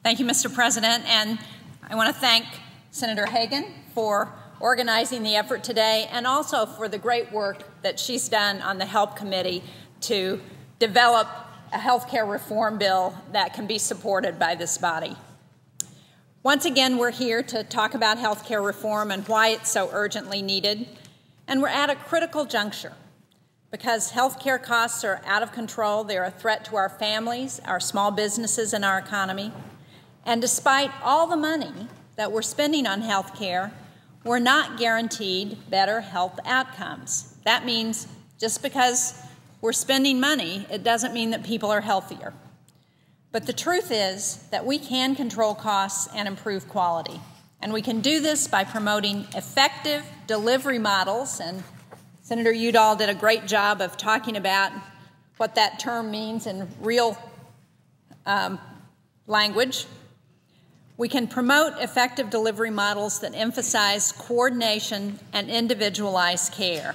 Thank you, Mr. President, and I want to thank Senator Hagan for organizing the effort today and also for the great work that she's done on the Health Committee to develop a health care reform bill that can be supported by this body. Once again, we're here to talk about health care reform and why it's so urgently needed, and we're at a critical juncture. Because health care costs are out of control, they're a threat to our families, our small businesses, and our economy. And despite all the money that we're spending on health care, we're not guaranteed better health outcomes. That means just because we're spending money, it doesn't mean that people are healthier. But the truth is that we can control costs and improve quality. And we can do this by promoting effective delivery models, and Senator Udall did a great job of talking about what that term means in real language. We can promote effective delivery models that emphasize coordination and individualized care.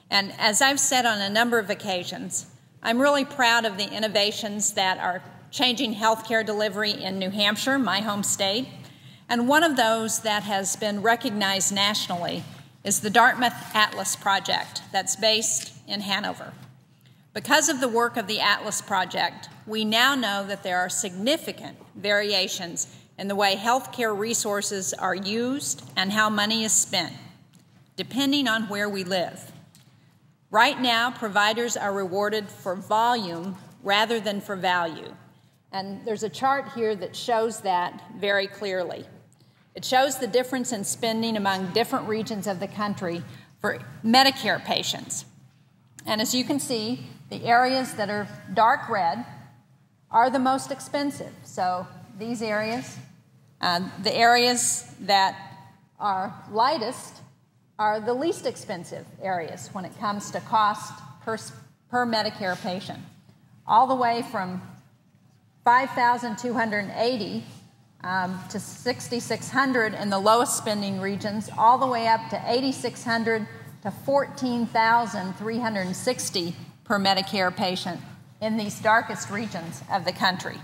And as I've said on a number of occasions, I'm really proud of the innovations that are changing healthcare delivery in New Hampshire, my home state. And one of those that has been recognized nationally is the Dartmouth Atlas Project that's based in Hanover. Because of the work of the Atlas Project, we now know that there are significant variations in the way healthcare resources are used and how money is spent, depending on where we live. Right now, providers are rewarded for volume rather than for value. And there's a chart here that shows that very clearly. It shows the difference in spending among different regions of the country for Medicare patients. And as you can see, the areas that are dark red are the most expensive. So these areas, the areas that are lightest are the least expensive areas when it comes to cost per Medicare patient, all the way from $5,280 to $6,600 in the lowest spending regions, all the way up to $8,600 to $14,360 per Medicare patient in these darkest regions of the country.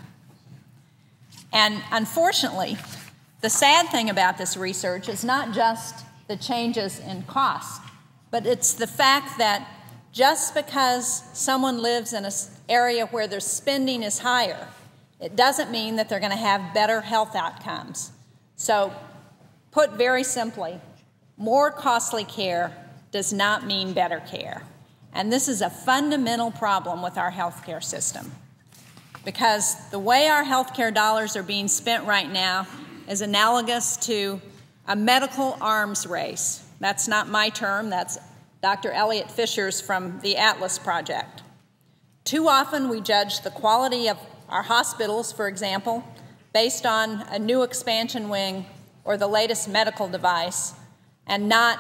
And unfortunately, the sad thing about this research is not just the changes in cost, but it's the fact that just because someone lives in an area where their spending is higher, it doesn't mean that they're going to have better health outcomes. So, put very simply, more costly care does not mean better care. And this is a fundamental problem with our healthcare system, because the way our healthcare dollars are being spent right now is analogous to a medical arms race. That's not my term, that's Dr. Elliot Fisher's from the Atlas Project. Too often we judge the quality of our hospitals, for example, based on a new expansion wing or the latest medical device, and not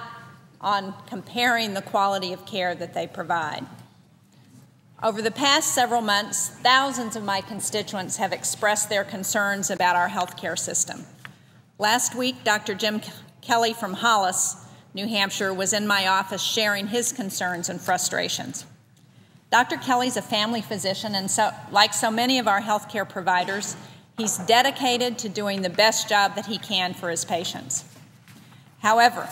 on comparing the quality of care that they provide. Over the past several months, thousands of my constituents have expressed their concerns about our healthcare system. Last week, Dr. Jim Kelly from Hollis, New Hampshire, was in my office sharing his concerns and frustrations. Dr. Kelly's a family physician, and so, like so many of our healthcare providers, he's dedicated to doing the best job that he can for his patients. However,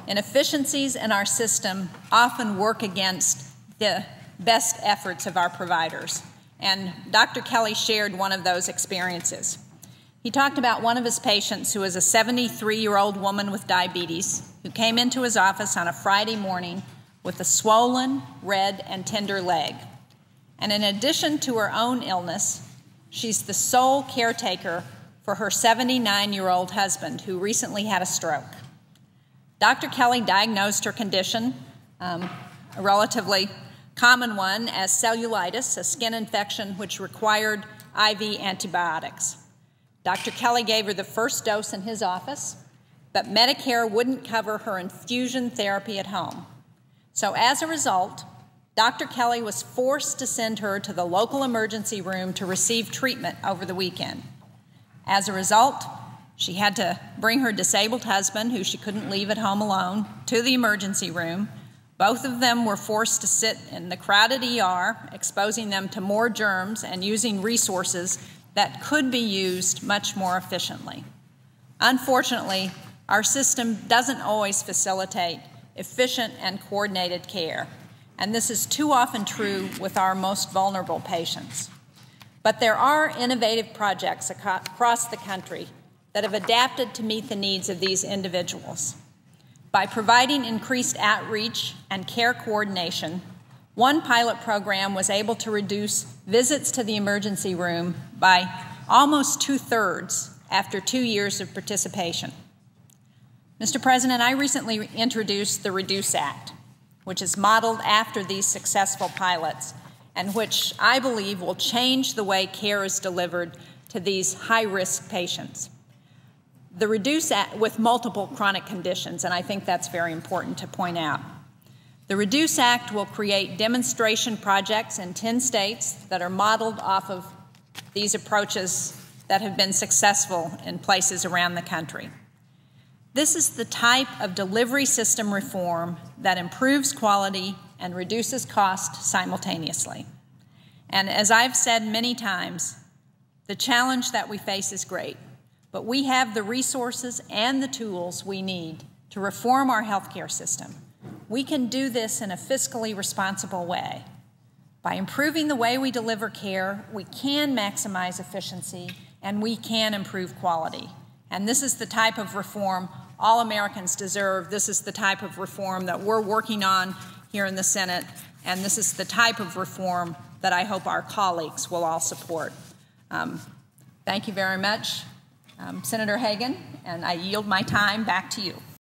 inefficiencies in our system often work against the best efforts of our providers, and Dr. Kelly shared one of those experiences. He talked about one of his patients who was a 73-year-old woman with diabetes who came into his office on a Friday morning with a swollen, red, and tender leg. And in addition to her own illness, she's the sole caretaker for her 79-year-old husband who recently had a stroke. Dr. Kelly diagnosed her condition, a relatively common one, as cellulitis, a skin infection which required IV antibiotics. Dr. Kelly gave her the first dose in his office, but Medicare wouldn't cover her infusion therapy at home. So as a result, Dr. Kelly was forced to send her to the local emergency room to receive treatment over the weekend. As a result, she had to bring her disabled husband, who she couldn't leave at home alone, to the emergency room. Both of them were forced to sit in the crowded ER, exposing them to more germs and using resources that could be used much more efficiently. Unfortunately, our system doesn't always facilitate efficient and coordinated care, and this is too often true with our most vulnerable patients. But there are innovative projects across the country that have adapted to meet the needs of these individuals. By providing increased outreach and care coordination, one pilot program was able to reduce visits to the emergency room by almost 2/3 after 2 years of participation. Mr. President, I recently introduced the REDUCE Act, which is modeled after these successful pilots and which I believe will change the way care is delivered to these high-risk patients. The REDUCE Act with multiple chronic conditions, and I think that's very important to point out. The REDUCE Act will create demonstration projects in 10 states that are modeled off of these approaches that have been successful in places around the country. This is the type of delivery system reform that improves quality and reduces cost simultaneously. And as I've said many times, the challenge that we face is great, but we have the resources and the tools we need to reform our healthcare system. We can do this in a fiscally responsible way. By improving the way we deliver care, we can maximize efficiency and we can improve quality. And this is the type of reform all Americans deserve. This is the type of reform that we're working on here in the Senate, and this is the type of reform that I hope our colleagues will all support. Thank you very much, Senator Hagan, and I yield my time back to you.